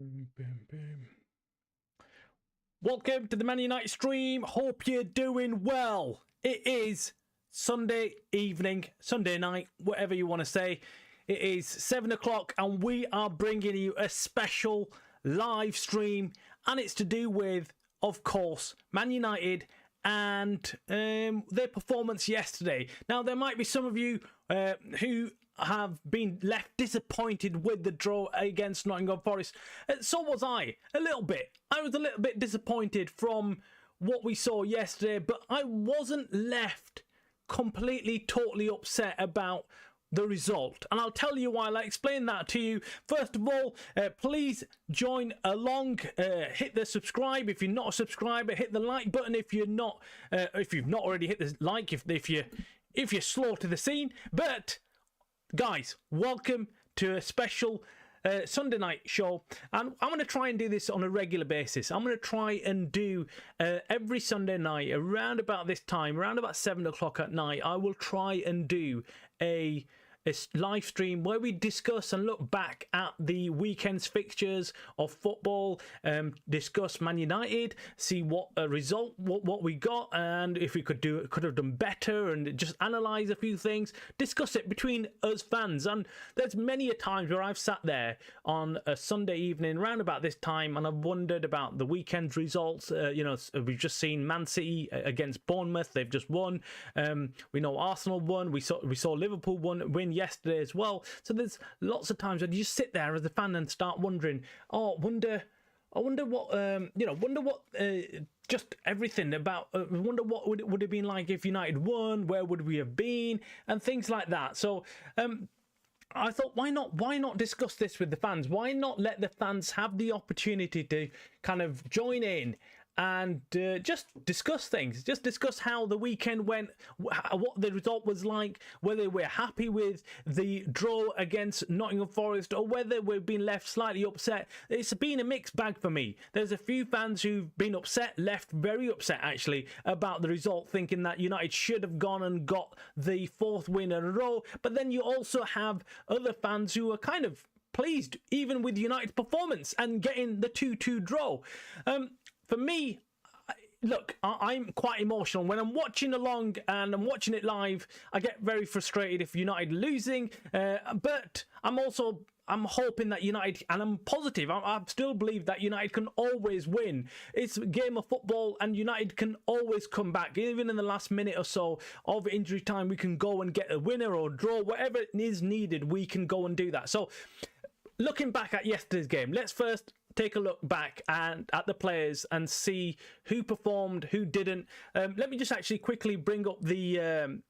Boom, boom, boom. Welcome to the Man United stream. Hope you're doing well. It is Sunday evening, Sunday night, whatever you want to say. It is 7 o'clock and we are bringing you a special live stream. And it's to do with, of course, Man United and their performance yesterday. Now, there might be some of you who have been left disappointed with the draw against Nottingham Forest. So was I, a little bit. I was a little bit disappointed from what we saw yesterday, but I wasn't left completely, totally upset about the result. And I'll tell you why. I'll explain that to you. First of all, please join along. Hit the subscribe if you're not a subscriber. Hit the like button if you're not. If you've not already hit the like. If you're slow to the scene. But guys, welcome to a special Sunday night show, and I'm going to try and do this on a regular basis. I'm going to try and do every Sunday night around about this time, around about 7 o'clock at night. I will try and do a live stream where we discuss and look back at the weekend's fixtures of football, discuss Man United, see what result, what we got, and if we could have done better, and just analyse a few things, discuss it between us fans. And there's many a times where I've sat there on a Sunday evening around about this time and I've wondered about the weekend's results. We've just seen Man City against Bournemouth. They've just won. We know Arsenal won. We saw Liverpool win yesterday as well. So there's lots of times when you just sit there as a fan and start wondering, wonder what just everything about. Wonder what would have been like if United won. Where would we have been, and things like that. So I thought, why not discuss this with the fans? Why not let the fans have the opportunity to kind of join in and just discuss things, just discuss how the weekend went, what the result was like, whether we're happy with the draw against Nottingham Forest or whether we've been left slightly upset. It's been a mixed bag for me. There's a few fans who've been upset, left very upset actually, about the result, thinking that United should have gone and got the fourth win in a row. But then you also have other fans who are kind of pleased even with United's performance and getting the 2-2 draw. For me, look, I'm quite emotional. When I'm watching along and I'm watching it live, I get very frustrated if United are losing. But I'm hoping that United, and I'm positive, I still believe that United can always win. It's a game of football and United can always come back. Even in the last minute or so of injury time, we can go and get a winner or draw. Whatever is needed, we can go and do that. So looking back at yesterday's game, let's first take a look back and at the players and see who performed, who didn't. Let me just actually quickly bring up the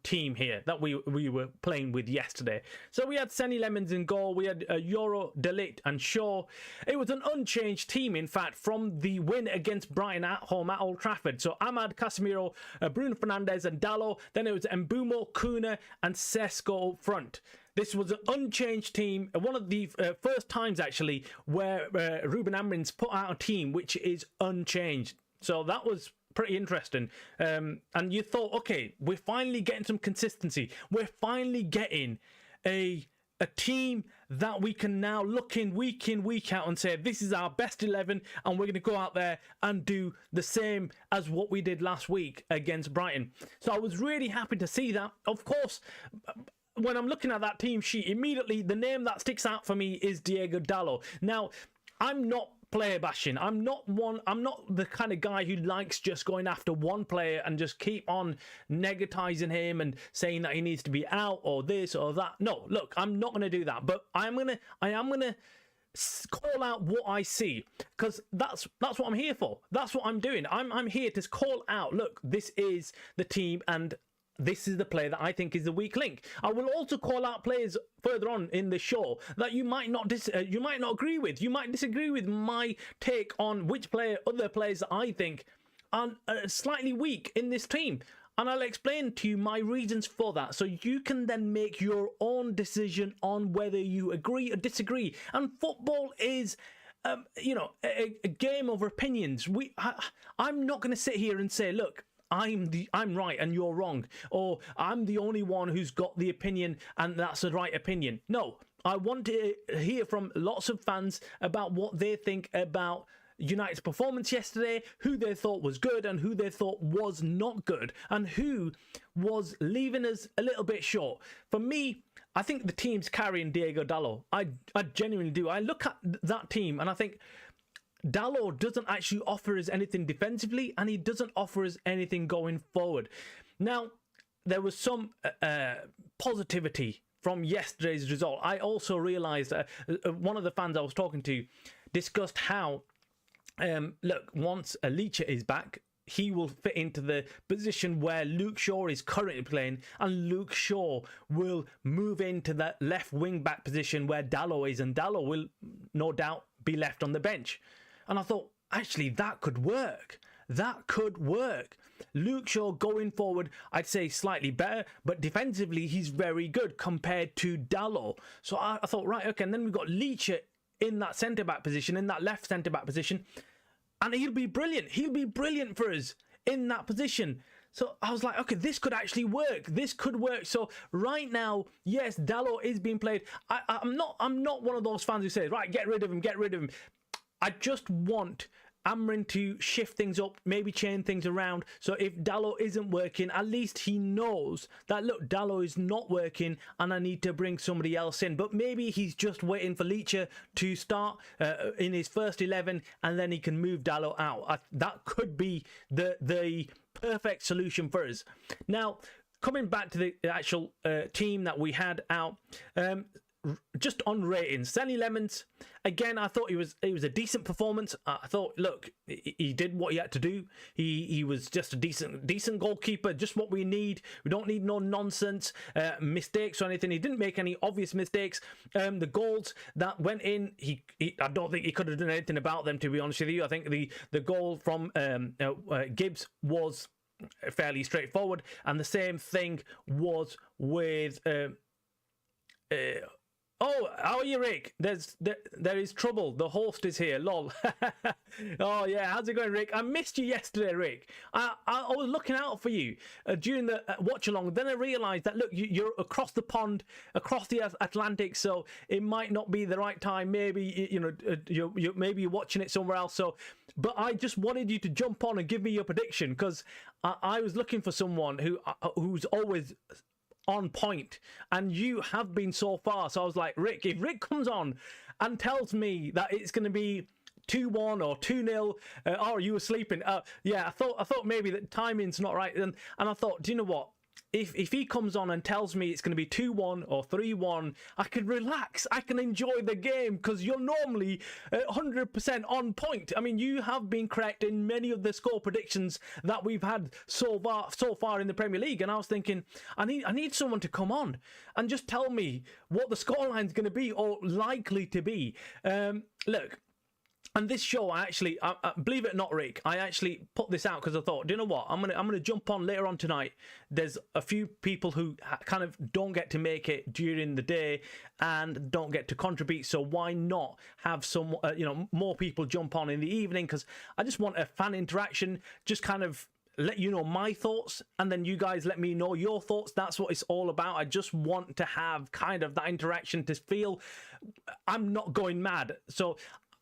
team here that we were playing with yesterday. So we had Senny Lemons in goal. We had Euro, De Ligt and Shaw. It was an unchanged team, in fact, from the win against Brighton at home at Old Trafford. So Ahmad, Casemiro, Bruno Fernandes and Dalot. Then it was Mbumo, Kuna and Sesko up front. This was an unchanged team. One of the first times, actually, where Rúben Amorim's put out a team which is unchanged. So that was pretty interesting. And you thought, okay, we're finally getting some consistency. We're finally getting a team that we can now look in, week out and say, this is our best 11 and we're going to go out there and do the same as what we did last week against Brighton. So I was really happy to see that. Of course, when I'm looking at that team sheet, immediately the name that sticks out for me is Diego Dalot. Now, I'm not player bashing. I'm not the kind of guy who likes just going after one player and just keep on negativizing him and saying that he needs to be out or this or that. No, look, I'm not going to do that. But I am going to call out what I see, because that's what I'm here for. That's what I'm doing. I'm here to call out, look, this is the team and this is the player that I think is the weak link. I will also call out players further on in the show that you might not agree with. You might disagree with my take on which other players that I think are slightly weak in this team. And I'll explain to you my reasons for that, so you can then make your own decision on whether you agree or disagree. And football is a game of opinions. I'm not going to sit here and say, look, I'm right and you're wrong, or I'm the only one who's got the opinion and that's the right opinion. No, I want to hear from lots of fans about what they think about United's performance yesterday, who they thought was good and who they thought was not good, and who was leaving us a little bit short. For me, I think the team's carrying Diego Dalot. I genuinely do. I look at that team and I think Dalot doesn't actually offer us anything defensively, and he doesn't offer us anything going forward. Now, there was some positivity from yesterday's result. I also realised one of the fans I was talking to discussed how, look, once Alicia is back, he will fit into the position where Luke Shaw is currently playing, and Luke Shaw will move into that left wing back position where Dalot is, and Dalot will no doubt be left on the bench. And I thought, actually, that could work. That could work. Luke Shaw going forward, I'd say slightly better, but defensively, he's very good compared to Dalot. So I thought, right, okay, and then we've got Leacher in that centre-back position, in that left centre-back position, and he'll be brilliant. He'll be brilliant for us in that position. So I was like, okay, this could actually work. This could work. So right now, yes, Dalot is being played. I'm not one of those fans who says, right, get rid of him, get rid of him. I just want Amorim to shift things up, maybe change things around. So if Dalot isn't working, at least he knows that, look, Dalot is not working and I need to bring somebody else in. But maybe he's just waiting for Leacher to start in his first 11 and then he can move Dalot out. That could be the perfect solution for us. Now, coming back to the actual team that we had out, just on ratings, Senny Lemons, again, I thought it was a decent performance. I thought, look, he did what he had to do. He was just a decent goalkeeper, just what we need. We don't need no nonsense mistakes or anything. He didn't make any obvious mistakes. The goals that went in, I don't think he could have done anything about them, to be honest with you. I think the goal from Gibbs was fairly straightforward, and the same thing was with oh, how are you, Rick? There is trouble. The host is here. Lol. Oh, yeah. How's it going, Rick? I missed you yesterday, Rick. I was looking out for you during the watch-along. Then I realised that, look, you're across the pond, across the Atlantic, so it might not be the right time. Maybe, maybe you're watching it somewhere else. So, but I just wanted you to jump on and give me your prediction, because I was looking for someone who's always on point, and you have been so far. So I was like, Rick, if Rick comes on and tells me that it's going to be 2-1 or 2-0, oh, you were sleeping. Yeah, I thought maybe that timing's not right, and I thought, do you know what? If he comes on and tells me it's going to be 2-1 or 3-1, I can relax. I can enjoy the game, because you're normally 100% on point. I mean, you have been correct in many of the score predictions that we've had so far in the Premier League. And I was thinking, I need someone to come on and just tell me what the scoreline's going to be, or likely to be. Look. And this show, I believe it or not, Rick, I actually put this out because I thought, do you know what? I'm gonna jump on later on tonight. There's a few people who kind of don't get to make it during the day and don't get to contribute. So why not have some, more people jump on in the evening? Because I just want a fan interaction, just kind of let you know my thoughts, and then you guys let me know your thoughts. That's what it's all about. I just want to have kind of that interaction to feel I'm not going mad. So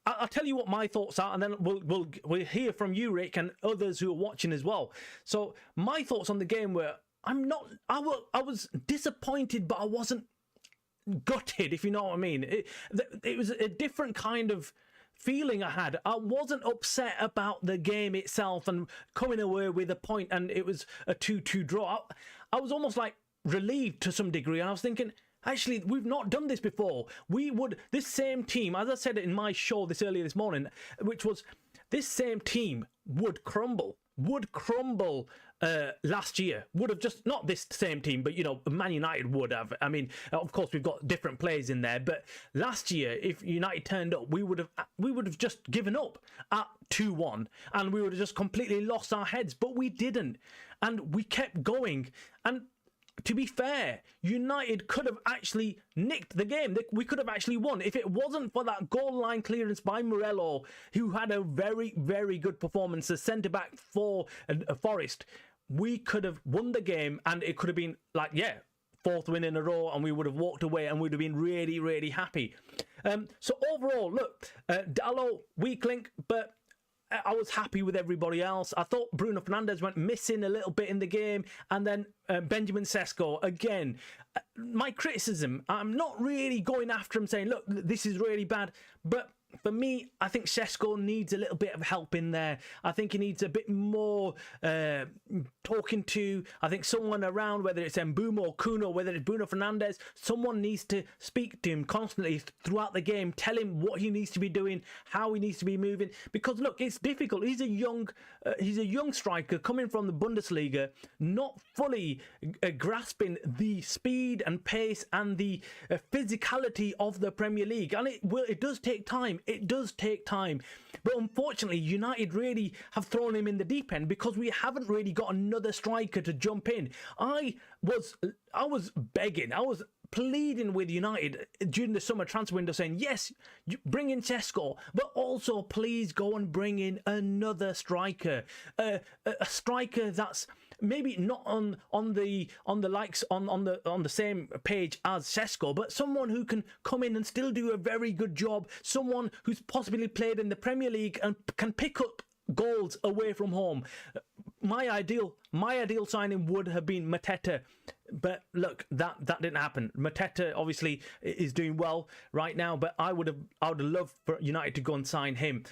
I'll tell you what my thoughts are, and then we'll hear from you, Rick, and others who are watching as well. So my thoughts on the game were, I was disappointed, but I wasn't gutted, if you know what I mean. It was a different kind of feeling I had. I wasn't upset about the game itself and coming away with a point, and it was a 2-2 draw. I was almost like relieved to some degree, and I was thinking, actually, we've not done this before. This same team, as I said in my show earlier this morning, which was this same team would crumble last year. Would have just, not this same team, but, Man United would have. I mean, of course, we've got different players in there, but last year, if United turned up, we would have just given up at 2-1, and we would have just completely lost our heads, but we didn't. And we kept going. And to be fair, United could have actually nicked the game. We could have actually won. If it wasn't for that goal line clearance by Morello, who had a very, very good performance as centre-back for Forest, we could have won the game, and it could have been like, fourth win in a row, and we would have walked away and would have been really, really happy. So overall, look, Dalot, weak link, but I was happy with everybody else. I thought Bruno Fernandes went missing a little bit in the game, and then Benjamin Sesko, again, my criticism, I'm not really going after him saying, look, this is really bad, but for me, I think Sesko needs a little bit of help in there. I think he needs a bit more talking to. I think someone around, whether it's Mbeumo or Kuno, whether it's Bruno Fernandes, someone needs to speak to him constantly throughout the game, tell him what he needs to be doing, how he needs to be moving. Because look, it's difficult. He's a young striker coming from the Bundesliga, not fully grasping the speed and pace and the physicality of the Premier League, and it does take time. It does take time, but unfortunately United really have thrown him in the deep end because we haven't really got another striker to jump in. I was begging, I was pleading with United during the summer transfer window saying, yes, bring in Sesko, but also please go and bring in another striker, a striker that's maybe not on the same page as Sesko, but someone who can come in and still do a very good job, someone who's possibly played in the Premier League and can pick up goals away from home. My ideal signing would have been Mateta, but look, that didn't happen. Mateta obviously is doing well right now, but I would have loved for United to go and sign him.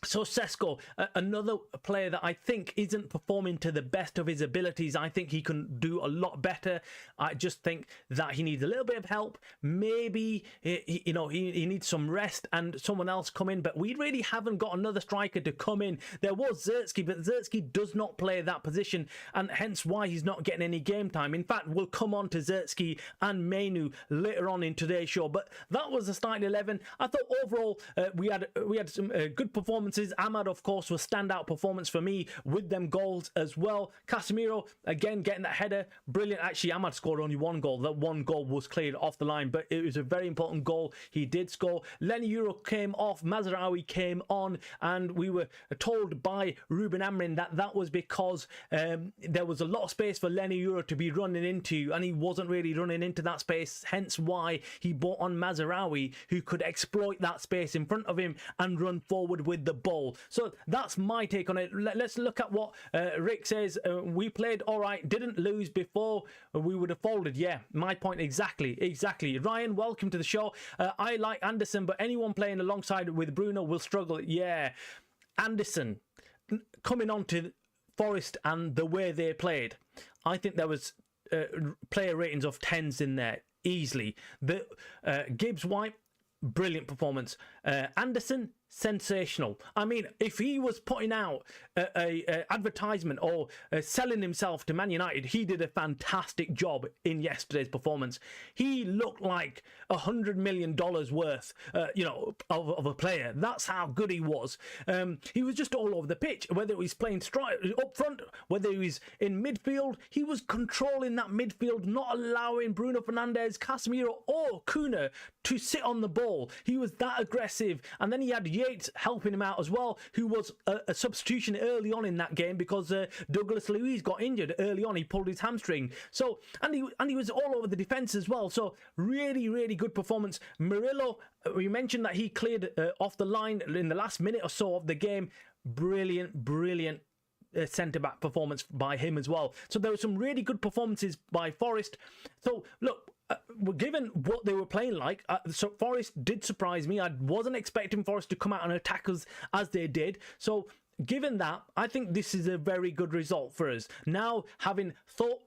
So Sesko, another player that I think isn't performing to the best of his abilities. I think he can do a lot better. I just think that he needs a little bit of help. Maybe he needs some rest and someone else come in. But we really haven't got another striker to come in. There was Zirkzee, but Zirkzee does not play that position, and hence why he's not getting any game time. In fact, we'll come on to Zirkzee and Mainu later on in today's show. But that was the starting 11. I thought overall we had some good performances. Ahmad, of course, was standout performance for me with them goals as well. Casemiro, again, getting that header. Brilliant. Actually, Ahmad scored only one goal. That one goal was cleared off the line, but it was a very important goal. He did score. Lenny Euro came off. Mazraoui came on, and we were told by Rúben Amorim that was because there was a lot of space for Lenny Euro to be running into, and he wasn't really running into that space, hence why he brought on Mazraoui, who could exploit that space in front of him and run forward with the ball. So that's my take on it. Let's look at what Rick says. We played all right, didn't lose before we would have folded. Yeah, my point exactly. Ryan, welcome to the show. I like Anderson, but anyone playing alongside with Bruno will struggle. Yeah, Anderson coming on to Forest and the way they played, I think there was player ratings of 10s in there easily. The Gibbs White, brilliant performance. Anderson, sensational. I mean, if he was putting out a advertisement or selling himself to Man United, he did a fantastic job in yesterday's performance. He looked like $100 million worth, of a player. That's how good he was. He was just all over the pitch. Whether he was playing up front, whether he was in midfield, he was controlling that midfield, not allowing Bruno Fernandes, Casemiro, or Kuna to sit on the ball. He was that aggressive, and then he had Yates helping him out as well, who was a substitution early on in that game because Douglas Luiz got injured early on. He pulled his hamstring. So and he was all over the defence as well. So really, really good performance. Murillo, we mentioned that he cleared off the line in the last minute or so of the game. Brilliant centre-back performance by him as well. So there were some really good performances by Forest. So look, given what they were playing like, so Forest did surprise me. I wasn't expecting Forest to come out and attack us as they did. So given that, I think this is a very good result for us. Now, having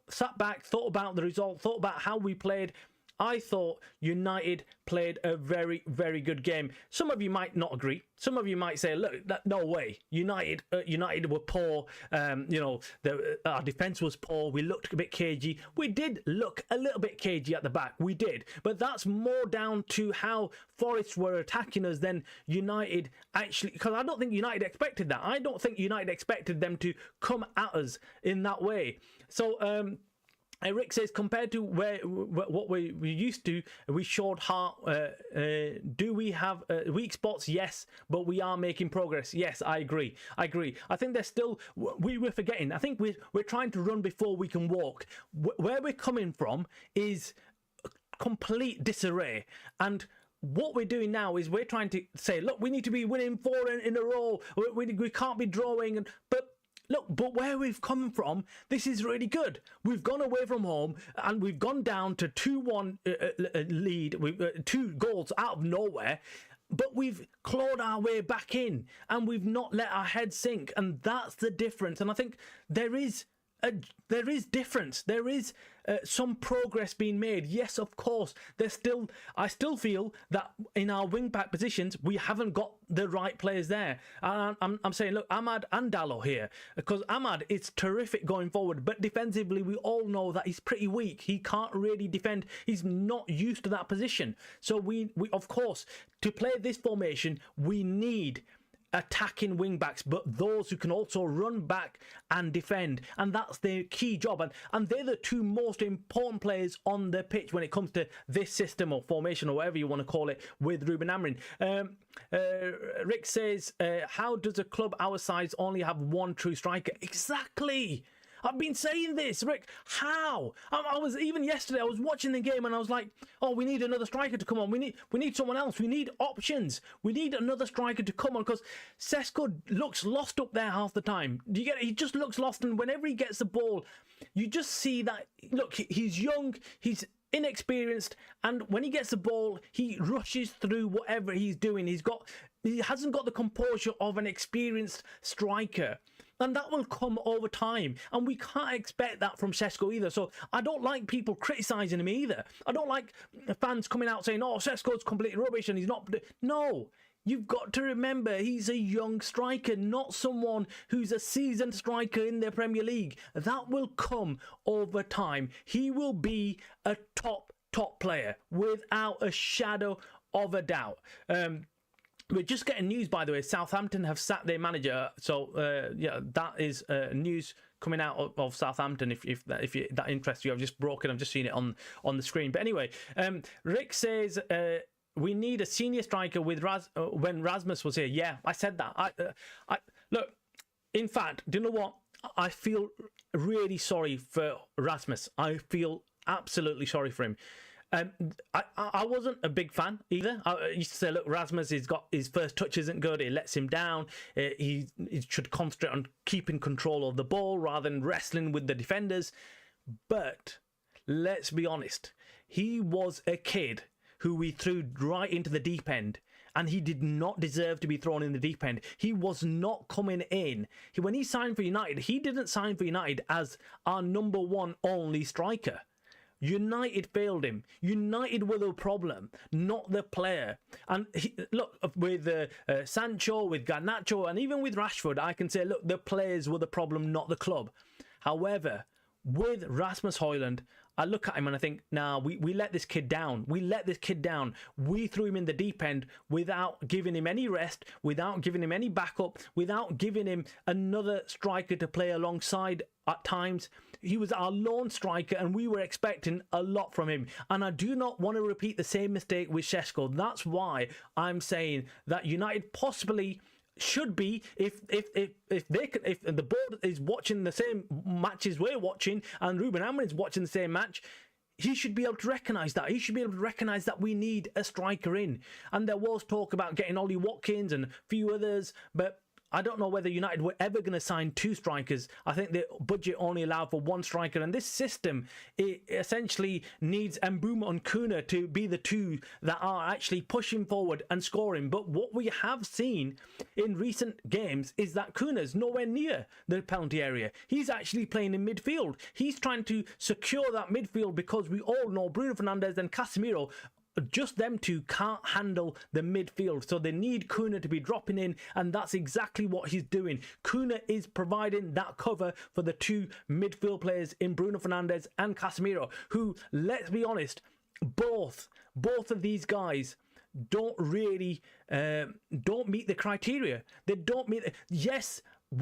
sat back, thought about the result, thought about how we played, I thought United played a very, very good game. Some of you might not agree. Some of you might say, look, no way. United were poor. Our defence was poor. We looked a bit cagey. We did look a little bit cagey at the back. We did. But that's more down to how Forest were attacking us than United actually, because I don't think United expected that. I don't think United expected them to come at us in that way. So, Rick says, compared to what we used to, we showed heart. Do we have weak spots? Yes, but we are making progress. Yes, I agree. I think there's still, we're forgetting. I think we're trying to run before we can walk. Where we're coming from is complete disarray. And what we're doing now is we're trying to say, look, we need to be winning 4 in a row. We can't be drawing. But where we've come from, this is really good. We've gone away from home and we've gone down to 2-1 lead, 2 goals out of nowhere. But we've clawed our way back in and we've not let our head sink. And that's the difference. And I think there is difference. There is some progress being made. Yes, of course. I still feel that in our wing back positions we haven't got the right players there. And I'm saying, look, Ahmad and Dalot here, because Ahmad is terrific going forward, but defensively we all know that he's pretty weak. He can't really defend. He's not used to that position. So we of course, to play this formation, we need attacking wing backs, but those who can also run back and defend, and that's their key job, and they're the 2 most important players on the pitch when it comes to this system or formation or whatever you want to call it with Rúben Amorim. Rick says, how does a club our size only have 1 true striker? Exactly. I've been saying this, Rick. How? I was, even yesterday, I was watching the game and I was like, oh, we need another striker to come on. We need someone else. We need options. We need another striker to come on, because Sesko looks lost up there half the time. Do you get it? He just looks lost, and whenever he gets the ball, you just see that, look, he's young, he's inexperienced, and when he gets the ball, he rushes through whatever he's doing. He hasn't got the composure of an experienced striker. And that will come over time. And we can't expect that from Sesko either. So I don't like people criticising him either. I don't like fans coming out saying, oh, Sesko's completely rubbish and he's not. No, you've got to remember he's a young striker, not someone who's a seasoned striker in the Premier League. That will come over time. He will be a top player without a shadow of a doubt. We're just getting news, by the way. Southampton have sacked their manager, so yeah, that is news coming out of Southampton. If that interests you, I've just seen it on the screen. But anyway, Rick says we need a senior striker with when Rasmus was here. Yeah, I said that. I look. In fact, do you know what? I feel really sorry for Rasmus. I feel absolutely sorry for him. I wasn't a big fan either. I used to say, look, Rasmus has got his first touch isn't good. It lets him down. He should concentrate on keeping control of the ball rather than wrestling with the defenders. But let's be honest, he was a kid who we threw right into the deep end. And he did not deserve to be thrown in the deep end. He was not coming in. When he signed for United, he didn't sign for United as our number 1 only striker. United failed him. United were the problem, not the player. And look, with Sancho, with Garnacho, and even with Rashford, I can say, look, the players were the problem, not the club. However, with Rasmus Højlund, I look at him and I think, nah, we let this kid down. We let this kid down. We threw him in the deep end without giving him any rest, without giving him any backup, without giving him another striker to play alongside at times. He was our lone striker and we were expecting a lot from him. And I do not want to repeat the same mistake with Sesko. That's why I'm saying that United possibly should be, if the board is watching the same matches we're watching and Rúben Amorim is watching the same match, he should be able to recognise that. He should be able to recognise that we need a striker in. And there was talk about getting Ollie Watkins and a few others, but I don't know whether United were ever going to sign 2 strikers. I think the budget only allowed for 1 striker. And this system, it essentially needs Mbeumo and Kuna to be the 2 that are actually pushing forward and scoring. But what we have seen in recent games is that Kuna's nowhere near the penalty area. He's actually playing in midfield. He's trying to secure that midfield because we all know Bruno Fernandes and Casemiro, just them 2 can't handle the midfield, so they need Kuna to be dropping in, and that's exactly what he's doing. Kuna is providing that cover for the 2 midfield players in Bruno Fernandes and Casemiro, who, let's be honest, both of these guys don't really don't meet the criteria. They don't meet. Yes,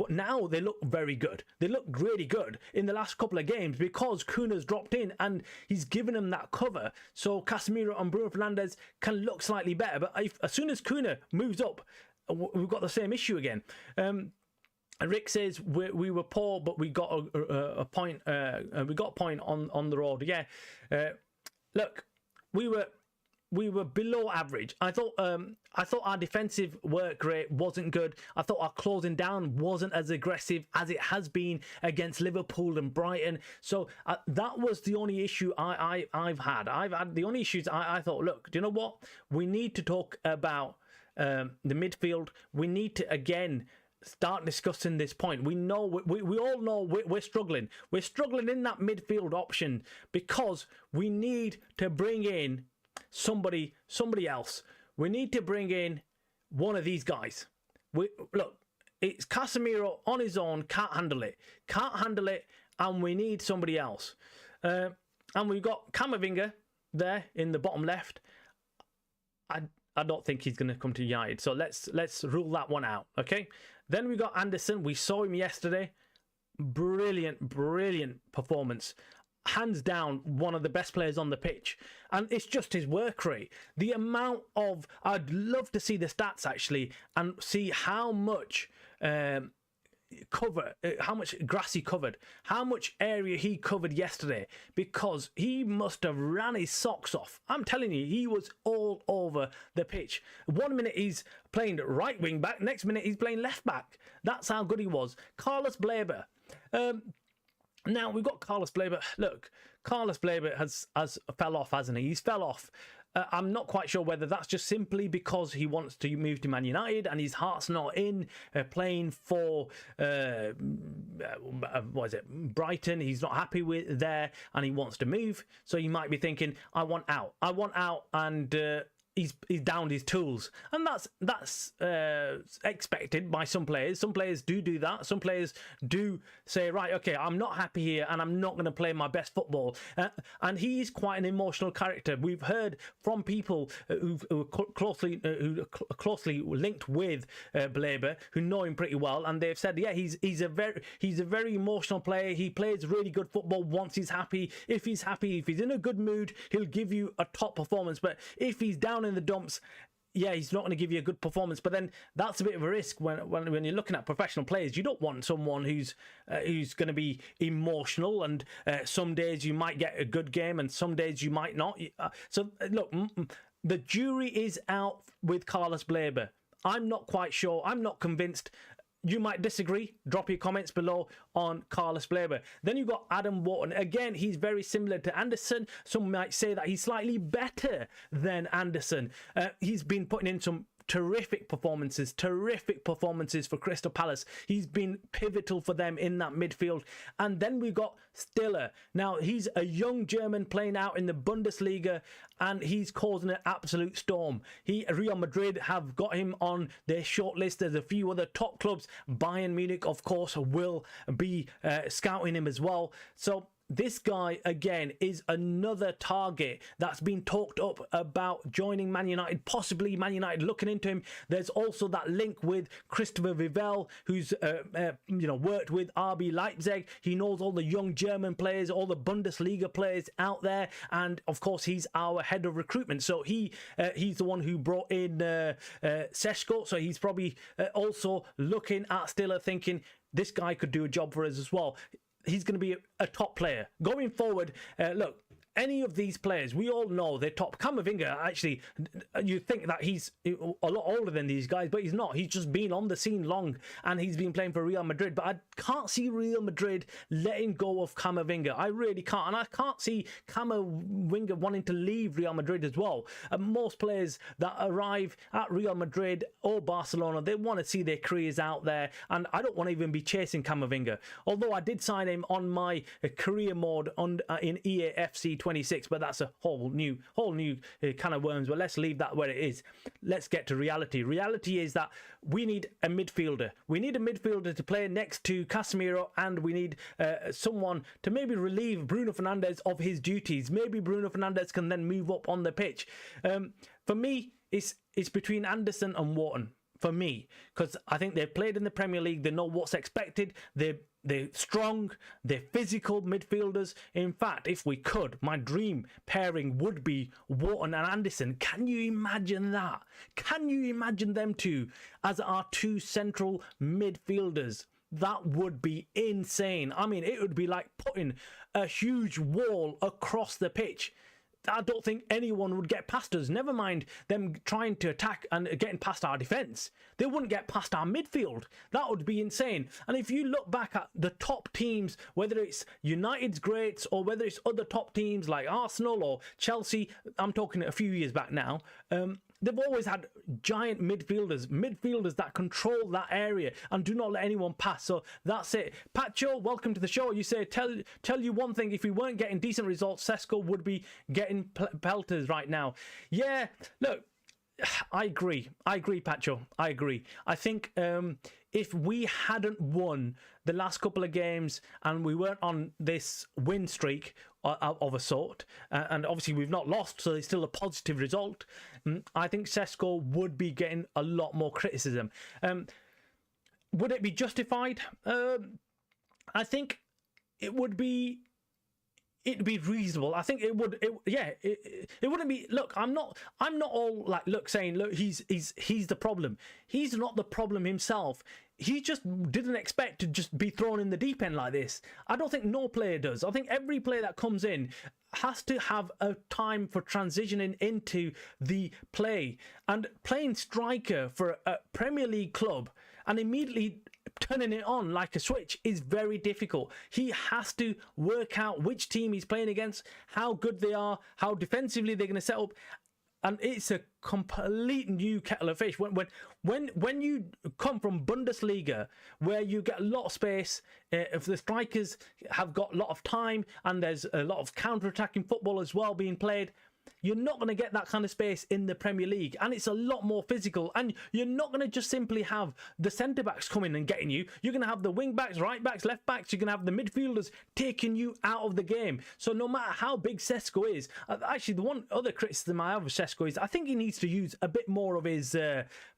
now they look very good. They look really good in the last couple of games because Kuna's dropped in and he's given them that cover. So Casemiro and Bruno Fernandes can look slightly better. But as soon as Kuna moves up, we've got the same issue again. Rick says we were poor, but we got a point. We got a point on the road. Yeah, look, we were below average. I thought our defensive work rate wasn't good. I thought our closing down wasn't as aggressive as it has been against Liverpool and Brighton. So that was the only issue I've had. I've had the only issues. I thought, look, do you know what? We need to talk about the midfield. We need to again start discussing this point. We know we all know we're struggling. We're struggling in that midfield option because we need to bring in somebody else. We need to bring in one of these guys. Look, it's Casemiro on his own, can't handle it, and we need somebody else. And we've got Camavinga there in the bottom left. I don't think he's going to come to United, so let's rule that one out. Okay. Then we got Anderson. We saw him yesterday. Brilliant performance. Hands down, one of the best players on the pitch. And it's just his work rate. The amount of... I'd love to see the stats, actually, and see how much how much grass he covered, how much area he covered yesterday, because he must have ran his socks off. I'm telling you, he was all over the pitch. 1 minute he's playing right wing back, next minute he's playing left back. That's how good he was. Carlos Bleber. Now we've got Carlos Bleber. Look, Carlos Bleber has fell off, hasn't he? He's fell off. I'm not quite sure whether that's just simply because he wants to move to Man United and his heart's not in playing for what is it, Brighton. He's not happy with there and he wants to move. So you might be thinking, I want out, and he's downed his tools, and that's expected by some players. Some players do that. Some players do say, right, okay, I'm not happy here, and I'm not going to play my best football. And he's quite an emotional character. We've heard from people who are closely linked with Bleber, who know him pretty well, and they've said, yeah, he's a very emotional player. He plays really good football once he's happy. If he's in a good mood, he'll give you a top performance. But if he's down in the dumps, yeah, he's not going to give you a good performance. But then that's a bit of a risk when you're looking at professional players. You don't want someone who's going to be emotional, and some days you might get a good game and some days you might not. So look, the jury is out with Carlos Bleber. I'm not quite sure. I'm not convinced. You might disagree. Drop your comments below on Carlos Bleber. Then you've got Adam Wharton. Again, he's very similar to Anderson. Some might say that he's slightly better than Anderson. He's been putting in some terrific performances for Crystal Palace. He's been pivotal for them in that midfield. And then we've got Stiller. Now, he's a young German playing out in the Bundesliga, and he's causing an absolute storm. Real Madrid have got him on their shortlist. There's a few other top clubs. Bayern Munich, of course, will be scouting him as well. So this guy, again, is another target that's been talked up about joining Man United, possibly Man United looking into him. There's also that link with Christopher Vivell, who's worked with RB Leipzig. He knows all the young German players, all the Bundesliga players out there, and of course he's our head of recruitment. So he's the one who brought in Seshko. So he's probably also looking at Stiller, thinking this guy could do a job for us as well. He's going to be a top player going forward. Look, any of these players, we all know they're top. Camavinga, actually, you think that he's a lot older than these guys, but he's not. He's just been on the scene long, and he's been playing for Real Madrid. But I can't see Real Madrid letting go of Camavinga. I really can't. And I can't see Camavinga wanting to leave Real Madrid as well. Most players that arrive at Real Madrid or Barcelona, they want to see their careers out there. And I don't want to even be chasing Camavinga. Although I did sign him on my career mode in EAFC 26, but that's a whole new can of worms. But let's leave that where it is. Let's get to reality. Reality is that we need a midfielder. We need a midfielder to play next to Casemiro, and we need someone to maybe relieve Bruno Fernandes of his duties. Maybe Bruno Fernandes can then move up on the pitch. For me, it's between Anderson and Wharton. for me, because I think they've played in the Premier League. They know what's expected. They're strong. They're physical midfielders. In fact, if we could, my dream pairing would be Wharton and Anderson. Can you imagine that? Can you imagine them two as our two central midfielders? That would be insane. I mean, it would be like putting a huge wall across the pitch. I don't think anyone would get past us. Never mind them trying to attack and getting past our defence. They wouldn't get past our midfield. That would be insane. And if you look back at the top teams, whether it's United's greats or whether it's other top teams like Arsenal or Chelsea, I'm talking a few years back now, they've always had giant midfielders that control that area and do not let anyone pass. So that's it. Pacho, welcome to the show. You say, tell you one thing, if we weren't getting decent results, Sesko would be getting pelters right now. Yeah, look, I agree, Pacho. I agree. I think if we hadn't won the last couple of games and we weren't on this win streak of a sort, and obviously we've not lost, so it's still a positive result, I think Sesko would be getting a lot more criticism. Would it be justified? I think it would be. It'd be reasonable. I think it would. It wouldn't be. Look, I'm not all like saying look he's the problem. He's not the problem himself. He just didn't expect to just be thrown in the deep end like this. I don't think no player does. I think every player that comes in has to have a time for transitioning into the play, and playing striker for a Premier League club and immediately turning it on like a switch is very difficult. He has to work out which team he's playing against, how good they are, how defensively they're going to set up. And it's a complete new kettle of fish. When you come from Bundesliga, where you get a lot of space, if the strikers have got a lot of time and there's a lot of counter-attacking football as well being played, you're not going to get that kind of space in the Premier League, and it's a lot more physical, and you're not going to just simply have the centre-backs coming and getting you. You're going to have the wing-backs, right-backs, left-backs. You're going to have the midfielders taking you out of the game. So no matter how big Sesko is, actually the one other criticism I have of Sesko is I think he needs to use a bit more of his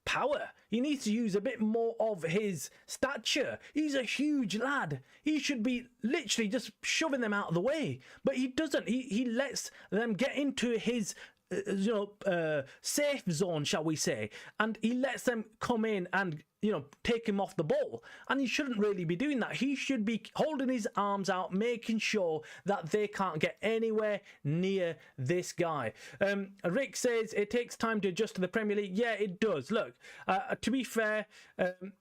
power. He needs to use a bit more of his stature. He's a huge lad. He should be literally just shoving them out of the way, but he doesn't. He lets them get into his safe zone, shall we say, and he lets them come in and take him off the ball. And he shouldn't really be doing that. He should be holding his arms out, making sure that they can't get anywhere near this guy. Rick says it takes time to adjust to the Premier League. Yeah, it does. Look, to be fair,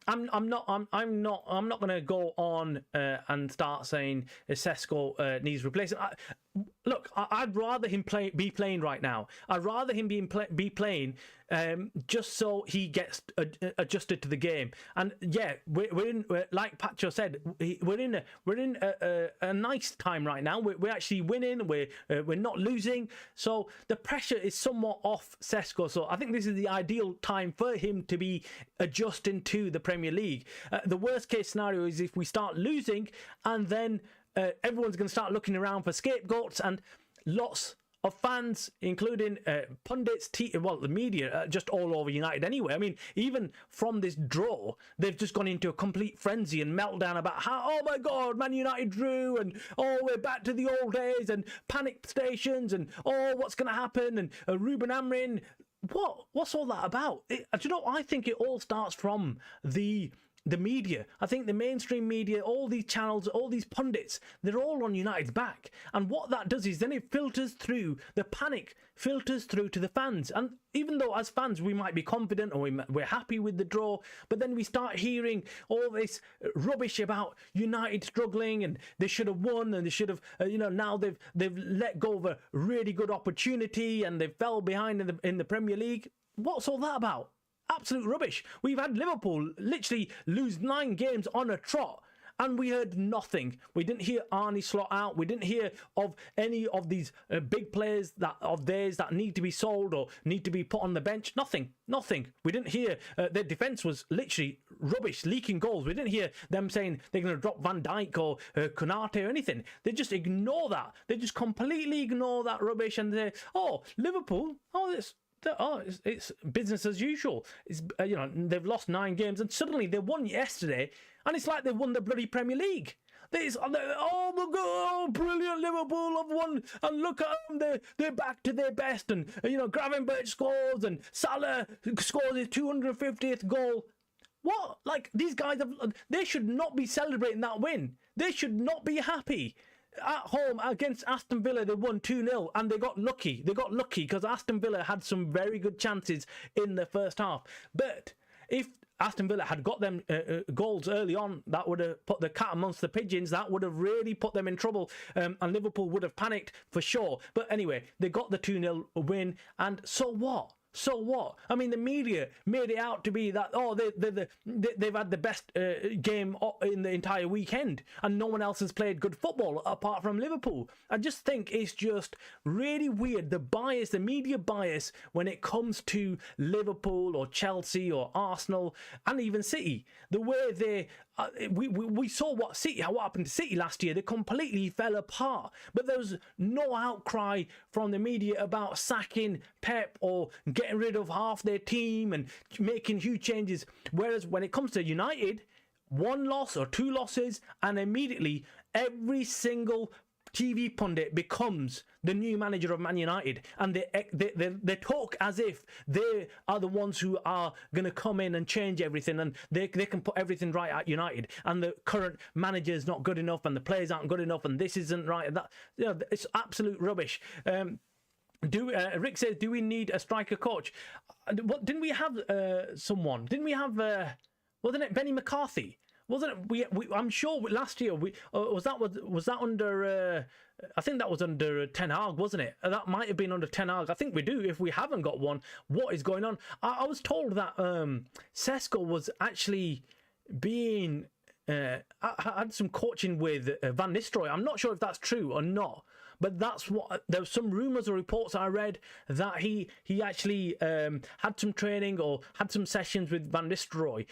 I'm not going to go on and start saying Sesko needs replacing. Look, I'd rather him be playing right now. I'd rather him be playing just so he gets adjusted to the game. And yeah, we're like Pacho said, we're in a nice time right now. We're actually winning. We're not losing. So the pressure is somewhat off Sesko. So I think this is the ideal time for him to be adjusting to the Premier League. The worst case scenario is if we start losing, and then everyone's going to start looking around for scapegoats, and lots of fans, including pundits, the media, just all over United anyway. I mean, even from this draw, they've just gone into a complete frenzy and meltdown about how, oh my God, Man United drew, and oh, we're back to the old days, and panic stations, and oh, what's going to happen, and Rúben Amorim. What's all that about? Do you know, I think it all starts from the media. I think the mainstream media, all these channels, all these pundits, they're all on United's back. And what that does is then it filters through, the panic filters through to the fans. And even though as fans we might be confident or we're happy with the draw, but then we start hearing all this rubbish about United struggling and they should have won and they should have, now they've let go of a really good opportunity and they fell behind in the Premier League. What's all that about? Absolute rubbish. We've had Liverpool literally lose 9 games on a trot, and we heard nothing. We didn't hear Arnie slot out. We didn't hear of any of these big players of theirs that need to be sold or need to be put on the bench. Nothing. We didn't hear their defence was literally rubbish, leaking goals. We didn't hear them saying they're going to drop Van Dijk or Konate or anything. They just ignore that. They just completely ignore that rubbish and say, oh, Liverpool, it's business as usual. It's they've lost 9 games and suddenly they won yesterday, and it's like they won the bloody Premier League. Oh my God, brilliant, Liverpool have won, and look at them, they're back to their best, and Gravenberch scores, and Salah scores his 250th goal. What? Like, these guys they should not be celebrating that win. They should not be happy. At home against Aston Villa, they won 2-0, and they got lucky. They got lucky because Aston Villa had some very good chances in the first half. But if Aston Villa had got them goals early on, that would have put the cat amongst the pigeons. That would have really put them in trouble, and Liverpool would have panicked for sure. But anyway, they got the 2-0 win, and so what? So what? I mean, the media made it out to be that, they've had the best game in the entire weekend, and no one else has played good football apart from Liverpool. I just think it's just really weird, the media bias when it comes to Liverpool or Chelsea or Arsenal and even City. The way they we saw what happened to City last year. They completely fell apart, but there was no outcry from the media about sacking Pep or getting rid of half their team and making huge changes. Whereas when it comes to United, 1 loss or 2 losses, and immediately every single TV pundit becomes the new manager of Man United, and they talk as if they are the ones who are going to come in and change everything, and they can put everything right at United, and the current manager is not good enough, and the players aren't good enough, and this isn't right, and that, it's absolute rubbish. Rick says, do we need a striker coach? Didn't we have someone? Didn't we have wasn't it Benny McCarthy? Wasn't it? I'm sure last year was that under? I think that was under Ten Hag, wasn't it? That might have been under Ten Hag. I think we do. If we haven't got one, what is going on? I was told that Sesko was actually being had some coaching with Van Nistelrooy. I'm not sure if that's true or not. But that's what there were some rumours or reports I read that he actually had some training or had some sessions with Van Nistelrooy.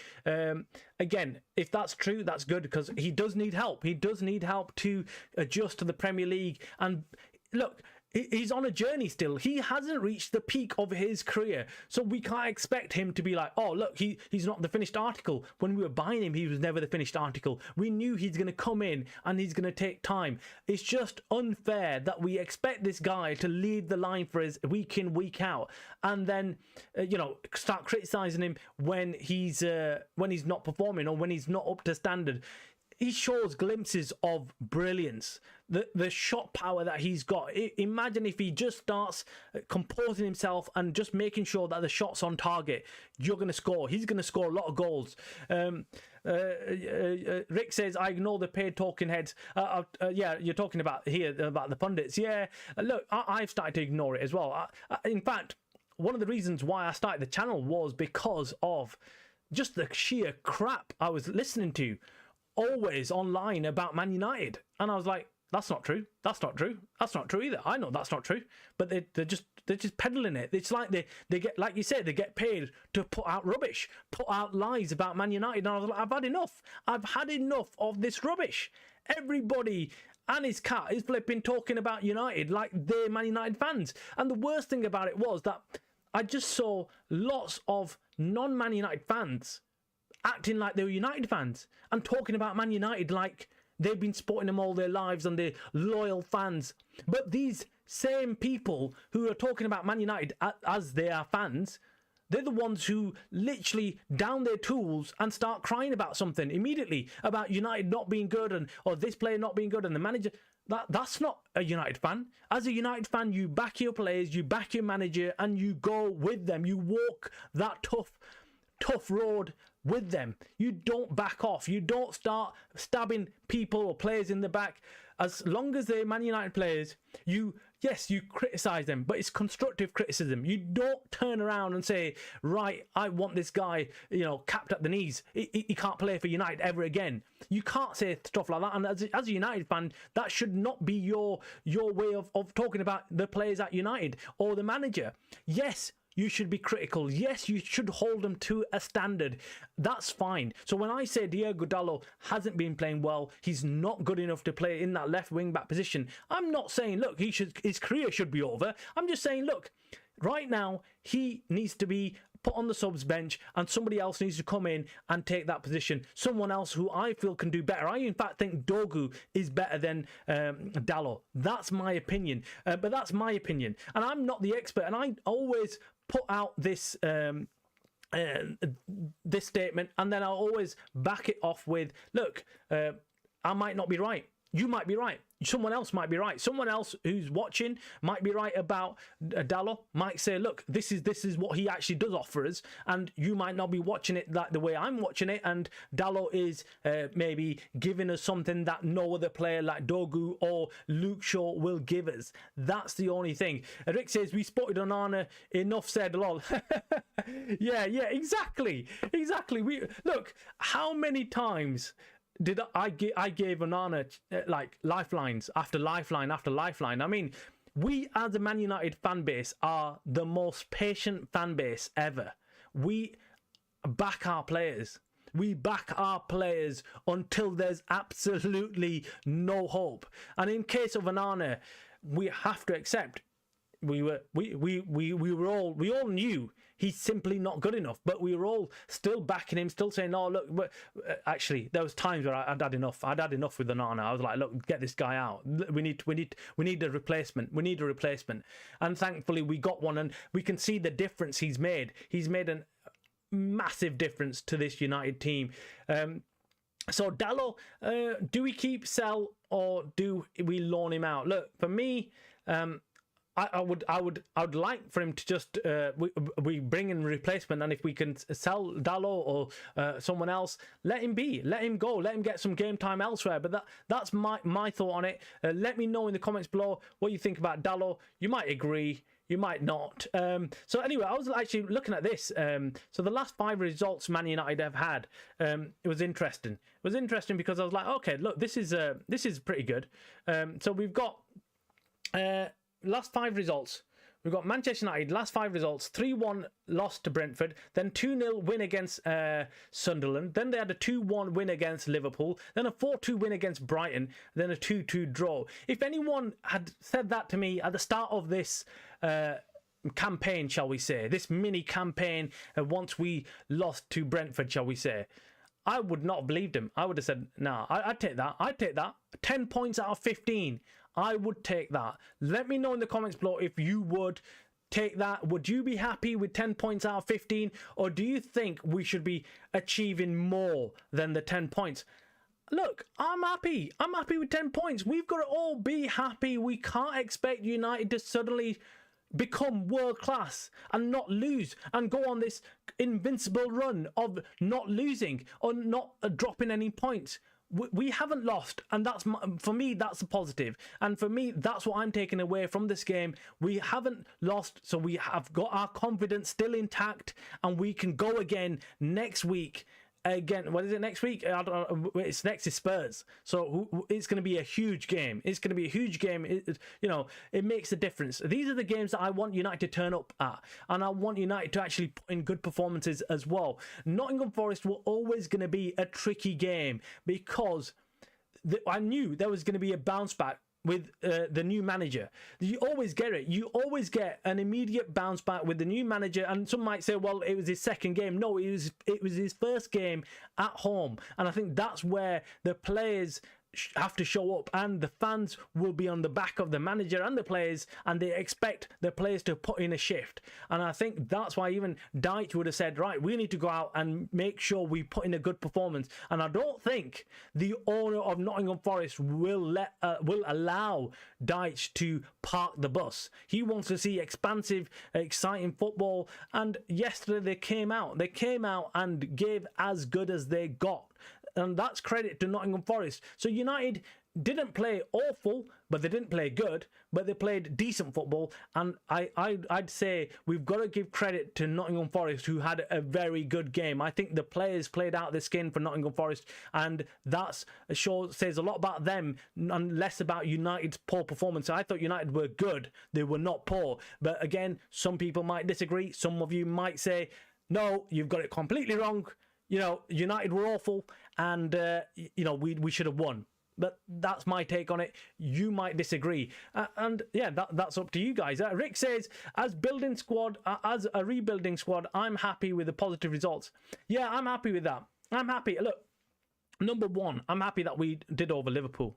Again, if that's true, that's good because he does need help. He does need help to adjust to the Premier League. And look, he's on a journey still. He hasn't reached the peak of his career. So we can't expect him to be like, oh, look, he's not the finished article. When we were buying him, he was never the finished article. We knew he's going to come in and he's going to take time. It's just unfair that we expect this guy to lead the line for us week in, week out. And then, start criticising him when he's not performing or when he's not up to standard. He shows glimpses of brilliance, the shot power that he's got. Imagine if he just starts composing himself and just making sure that the shot's on target. You're going to score. He's going to score a lot of goals. Rick says, I ignore the paid talking heads. Yeah, you're talking about the pundits. Yeah, look, I've started to ignore it as well. In fact, one of the reasons why I started the channel was because of just the sheer crap I was listening to always online about Man United, and I was like, that's not true, that's not true, that's not true either. I know that's not true, but they're just peddling it. It's like they get, like you said, they get paid to put out rubbish, put out lies about Man United, and I was like, I've had enough of this rubbish. Everybody and his cat is flipping talking about United like they're Man United fans, and the worst thing about it was that I just saw lots of non-Man United fans acting like they were United fans and talking about Man United like they've been supporting them all their lives and they're loyal fans. But these same people who are talking about Man United as they are fans, they're the ones who literally down their tools and start crying about something immediately, about United not being good or this player not being good and the manager. That's not a United fan. As a United fan, you back your players, you back your manager, and you go with them. You walk that tough road with them. You don't back off. You don't start stabbing people or players in the back. As long as they're Man United players, you criticise them, but it's constructive criticism. You don't turn around and say, right, I want this guy, capped at the knees. He can't play for United ever again. You can't say stuff like that. And as a United fan, that should not be your way of talking about the players at United or the manager. Yes, you should be critical. Yes, you should hold them to a standard. That's fine. So when I say Diego Dallo hasn't been playing well, he's not good enough to play in that left wing back position, I'm not saying, look, his career should be over. I'm just saying, look, Right now, he needs to be put on the subs bench and somebody else needs to come in and take that position. Someone else who I feel can do better. I, in fact, think Dogu is better than Dalot. That's my opinion. But that's my opinion. And I'm not the expert. And I always put out this this statement, and then I'll always back it off with, look, I might not be right. You might be right. Someone else might be right. Someone else who's watching might be right about Dalot, might say, look, this is what he actually does offer us, and you might not be watching it like the way I'm watching it, and Dalot is maybe giving us something that no other player like Dogu or Luke Shaw will give us. That's the only thing. Rick says, we spotted Onana, enough said, lol. yeah, exactly. Look, how many times did I gave Onana like lifelines after lifeline after lifeline? I mean, we as a Man United fan base are the most patient fan base ever. We back our players. We back our players until there's absolutely no hope. And in case of Onana, we have to accept we all knew he's simply not good enough, but we were all still backing him, still saying, "Oh, look." But actually, there was times where I'd had enough. I'd had enough with Onana. I was like, "Look, get this guy out. We need a replacement. We need a replacement." And thankfully, we got one, and we can see the difference he's made. He's made a massive difference to this United team. So Dalot, do we keep, sell, or do we loan him out? Look, for me, I would like for him to just we bring in replacement, and if we can sell Dalot or someone else, let him be, let him go, let him get some game time elsewhere. But that's my thought on it. Let me know in the comments below what you think about Dalot. You might agree, you might not. So anyway, I was actually looking at this. So the last 5 results Man United have had, it was interesting. It was interesting because I was like, okay, look, this is pretty good. So we've got last 5 results. We've got Manchester United, last 5 results, 3-1 loss to Brentford, then 2-0 win against Sunderland, then they had a 2-1 win against Liverpool, then a 4-2 win against Brighton, then a 2-2 draw. If anyone had said that to me at the start of this campaign, shall we say, this mini campaign, once we lost to Brentford, shall we say, I would not have believed him. I would have said, nah, I'd take that. 10 points out of 15. I would take that. Let me know in the comments below if you would take that. Would you be happy with 10 points out of 15? Or do you think we should be achieving more than the 10 points? Look, I'm happy. I'm happy with 10 points. We've got to all be happy. We can't expect United to suddenly become world class and not lose and go on this invincible run of not losing or not dropping any points. We haven't lost, and that's for me, that's a positive. And for me, that's what I'm taking away from this game. We haven't lost, so we have got our confidence still intact, and we can go again next week. Again, what is it next week? I don't know. It's next is Spurs, so it's going to be a huge game. It's going to be a huge game. It makes a difference. These are the games that I want United to turn up at, and I want United to actually put in good performances as well. Nottingham Forest were always going to be a tricky game because I knew there was going to be a bounce back with the new manager. You always get it. You always get an immediate bounce back with the new manager, and some might say, well, it was his second game. No, it was his first game at home, and I think that's where the players have to show up, and the fans will be on the back of the manager and the players, and they expect the players to put in a shift. And I think that's why even Dyche would have said, right, we need to go out and make sure we put in a good performance. And I don't think the owner of Nottingham Forest will allow Dyche to park the bus. He wants to see expansive, exciting football, and yesterday they came out and gave as good as they got. And that's credit to Nottingham Forest. So United didn't play awful, but they didn't play good, but they played decent football. And I'd say we've got to give credit to Nottingham Forest, who had a very good game. I think the players played out their skin for Nottingham Forest, and that says a lot about them and less about United's poor performance. I thought United were good. They were not poor. But again, some people might disagree. Some of you might say, no, you've got it completely wrong. United were awful, and we should have won. but that's my take on it. You might disagree, and yeah, that's up to you guys. Rick says, as a rebuilding squad, I'm happy with the positive results. Yeah, I'm happy with that. I'm happy. Look, number one, I'm happy that we did over Liverpool.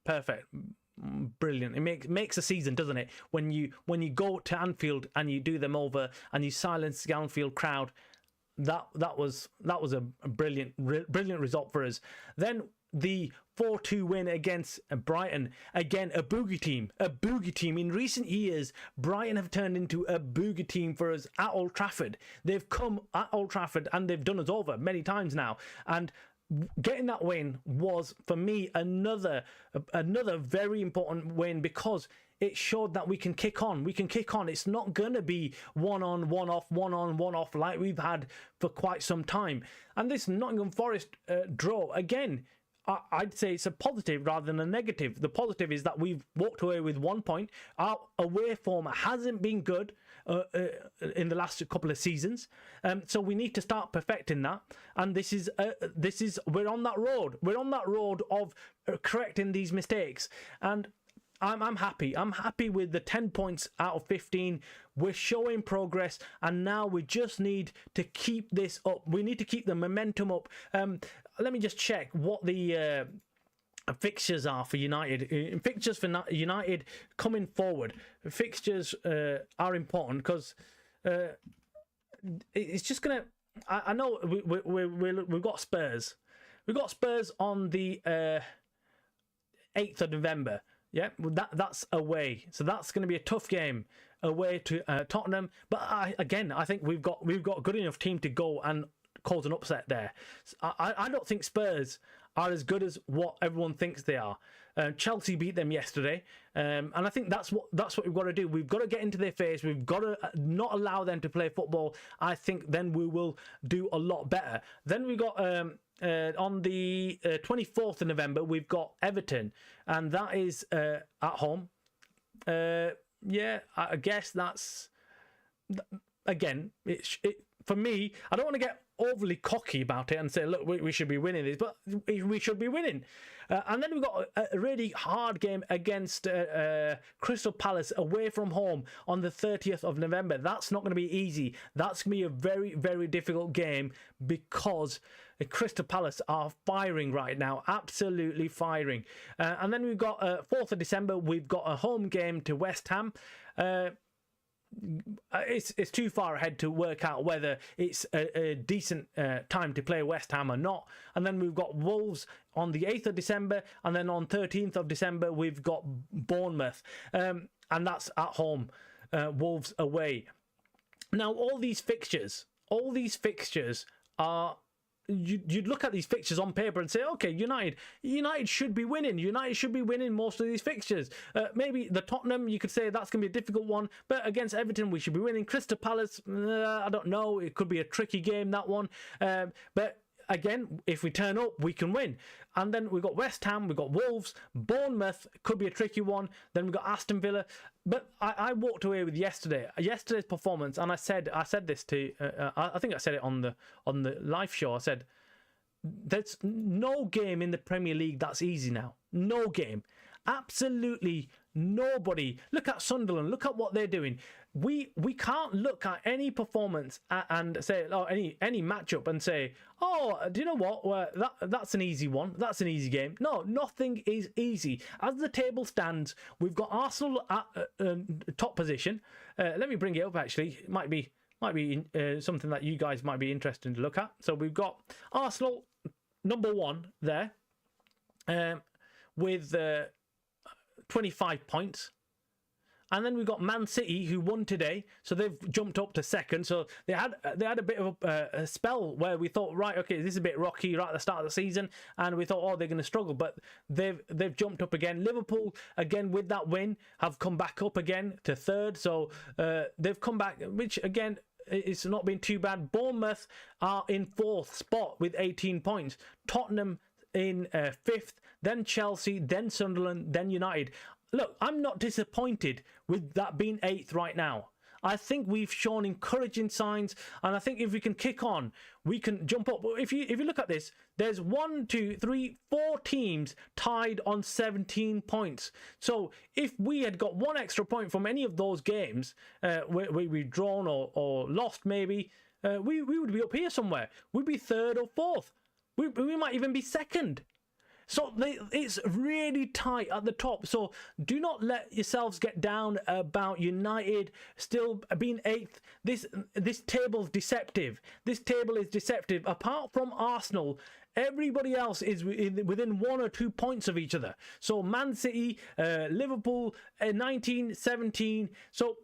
Perfect. Brilliant. It makes a season, doesn't it? When you go to Anfield and you do them over and you silence the Anfield crowd, that was a brilliant result for us. Then the 4-2 win against Brighton, again a boogie team. In recent years, Brighton have turned into a boogie team for us at Old Trafford. They've come at Old Trafford and they've done us over many times now, and getting that win was, for me, another very important win, because it showed that we can kick on. It's not going to be one on, one off like we've had for quite some time. And this Nottingham Forest draw, again, I'd say it's a positive rather than a negative. The positive is that we've walked away with 1 point. Our away form hasn't been good in the last couple of seasons, so we need to start perfecting that. And this is we're on that road. We're on that road of correcting these mistakes, and I'm happy. I'm happy with the 10 points out of 15. We're showing progress, and now we just need to keep this up. We need to keep the momentum up. Let me just check what the fixtures are for United. Fixtures for United coming forward. Fixtures are important because it's just gonna. I know we've got Spurs. We've got Spurs on the 8th of November. Yeah, that's away, so that's going to be a tough game away to Tottenham. But I think we've got a good enough team to go and cause an upset there. I don't think Spurs are as good as what everyone thinks they are. Chelsea beat them yesterday, and I think that's what we've got to do. We've got to get into their face. We've got to not allow them to play football. I think then we will do a lot better. Then we got on the 24th of November, we've got Everton, and that is at home. Yeah, I guess that's, again, for me, I don't want to get overly cocky about it and say, look, we should be winning this, but we should be winning. And then we've got a really hard game against Crystal Palace away from home on the 30th of November. That's not going to be easy. That's going to be a very, very difficult game because Crystal Palace are firing right now, absolutely firing. And then we've got 4th of December, we've got a home game to West Ham. It's too far ahead to work out whether it's a decent time to play West Ham or not. And then we've got Wolves on the 8th of December, and then on 13th of December we've got Bournemouth, and that's at home, Wolves away. Now all these fixtures are, you'd look at these fixtures on paper and say, okay, United should be winning. United should be winning most of these fixtures. Maybe the Tottenham, you could say that's going to be a difficult one, but against Everton, we should be winning. Crystal Palace, I don't know. It could be a tricky game, that one. But again, if we turn up, we can win. And then we've got West Ham, we've got Wolves, Bournemouth could be a tricky one. Then we've got Aston Villa. But I walked away with yesterday's performance, and I said this to I think I said it on the live show. I said, there's no game in the Premier League that's easy now. No game. Absolutely nobody. Look at Sunderland. Look at what they're doing. We can't look at any performance and say, or any matchup and say, oh, do you know what? Well, that's an easy one. That's an easy game. No, nothing is easy. As the table stands, we've got Arsenal at top position. Let me bring it up. Actually, it might be something that you guys might be interested to look at. So we've got Arsenal number 1 there, with 25 points. And then we've got Man City, who won today, so they've jumped up to 2nd. So they had a bit of a spell where we thought, right, okay, this is a bit rocky right at the start of the season, and we thought, oh, they're going to struggle, but they've jumped up again. Liverpool, again with that win, have come back up again to 3rd. So they've come back, which again, it's not been too bad. Bournemouth are in 4th spot with 18 points. Tottenham in 5th, then Chelsea, then Sunderland, then United. Look, I'm not disappointed with that being 8th right now. I think we've shown encouraging signs, and I think if we can kick on, we can jump up. If you look at this, there's 1, 2, 3, 4 teams tied on 17 points. So if we had got one extra point from any of those games, where we've drawn or lost, maybe we would be up here somewhere. We'd be third or fourth. We might even be second. So it's really tight at the top. So do not let yourselves get down about United still being 8th. This table's deceptive. This table is deceptive. Apart from Arsenal, everybody else is within 1 or 2 points of each other. So Man City, Liverpool, 19, 17. So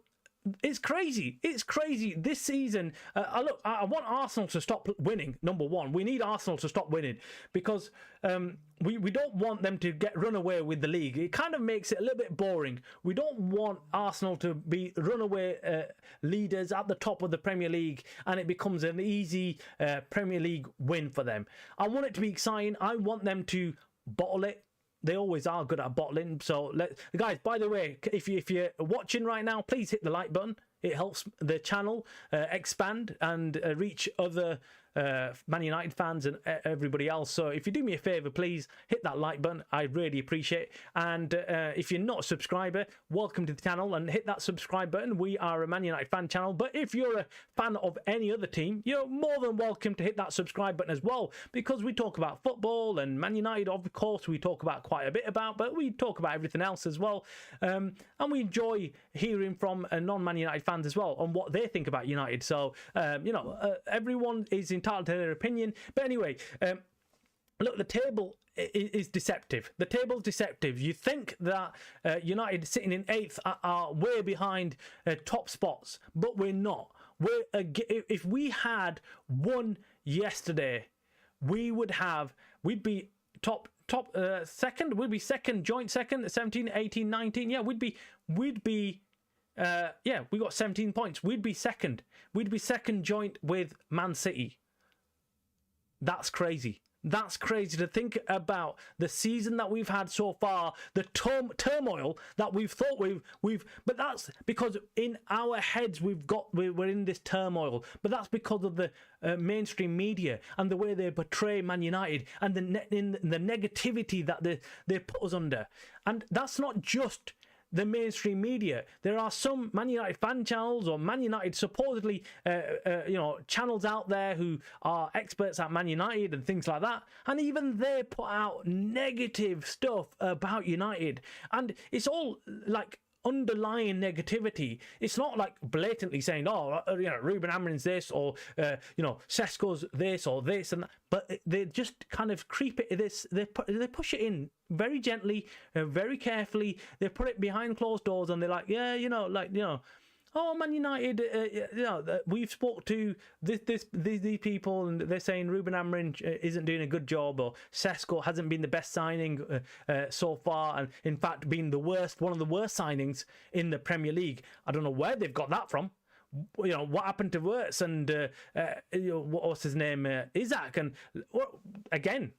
it's crazy. It's crazy this season. I want Arsenal to stop winning. Number one, we need Arsenal to stop winning because we don't want them to get run away with the league. It kind of makes it a little bit boring. We don't want Arsenal to be runaway leaders at the top of the Premier League and it becomes an easy Premier League win for them. I want it to be exciting. I want them to bottle it. They always are good at bottling. So, guys, by the way, if you're watching right now, please hit the like button. It helps the channel expand and reach other Man United fans and everybody else. So if you do me a favour, please hit that like button. I really appreciate it. And if you're not a subscriber, welcome to the channel and hit that subscribe button. We are a Man United fan channel, but if you're a fan of any other team, you're more than welcome to hit that subscribe button as well, because we talk about football and Man United, of course, we talk about quite a bit about, but we talk about everything else as well. And we enjoy hearing from non-Man United fans as well on what they think about United. So, everyone is entitled to their opinion. But anyway, look, the table is deceptive. The table's deceptive. You think that United sitting in 8th are way behind top spots, but we're not. If we had won yesterday, we'd be top second. We'd be second, joint second, 17, 18, 19. Yeah, we got 17 points. We'd be second. We'd be second joint with Man City. That's crazy. That's crazy to think about the season that we've had so far, the turmoil that we've thought but that's because in our heads we're in this turmoil, but that's because of the mainstream media and the way they portray Man United and the negativity that they put us under. And that's not just the mainstream media. There are some Man United fan channels or Man United supposedly channels out there who are experts at Man United and things like that, and even they put out negative stuff about United, and it's all like underlying negativity. It's not like blatantly saying, Rúben Amorim's this, or Sesko's this or this and that, but they just kind of creep it. They push it in very gently, very carefully. They put it behind closed doors, and they're like, oh, Man United, we've spoke to these people, and they're saying Rúben Amorim isn't doing a good job, or Sesko hasn't been the best signing so far, and in fact been one of the worst signings in the Premier League. I don't know where they've got that from. What happened to Wirtz and what's his name, Isaac, and again,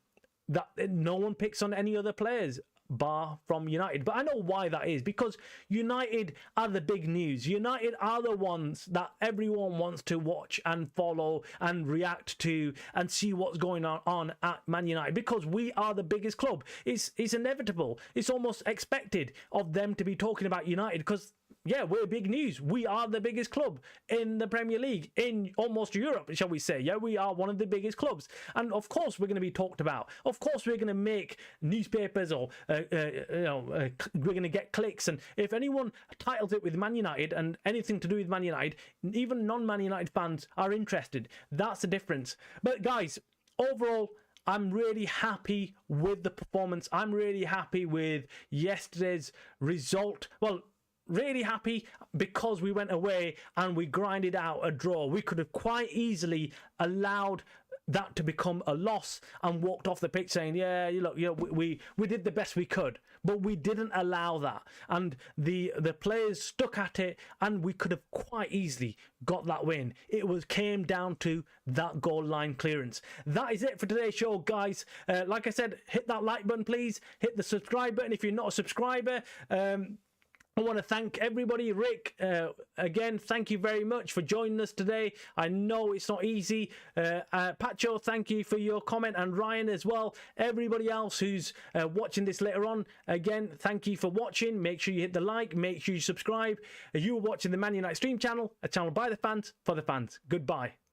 that no one picks on any other players bar from United. But I know why that is, because United are the big news. United are the ones that everyone wants to watch and follow and react to and see what's going on at Man United, because we are the biggest club. It's inevitable. It's almost expected of them to be talking about United, because yeah, we're big news. We are the biggest club in the Premier League, in almost Europe, shall we say. Yeah, we are one of the biggest clubs. And of course, we're going to be talked about. Of course, we're going to make newspapers, or, we're going to get clicks. And if anyone titles it with Man United and anything to do with Man United, even non-Man United fans are interested. That's the difference. But guys, overall, I'm really happy with the performance. I'm really happy with yesterday's result. Well, really happy because we went away and we grinded out a draw. We could have quite easily allowed that to become a loss and walked off the pitch saying, we did the best we could, but we didn't allow that, and the players stuck at it, and we could have quite easily got that win. It came down to that goal line clearance. That is it for today's show, guys. Like I said, hit that like button, please. Hit the subscribe button if you're not a subscriber. I want to thank everybody. Rick, again, thank you very much for joining us today. I know it's not easy. Pacho, thank you for your comment, and Ryan as well. Everybody else who's watching this later on, again, thank you for watching. Make sure you hit the like. Make sure you subscribe. You are watching the Man United Stream channel, a channel by the fans, for the fans. Goodbye.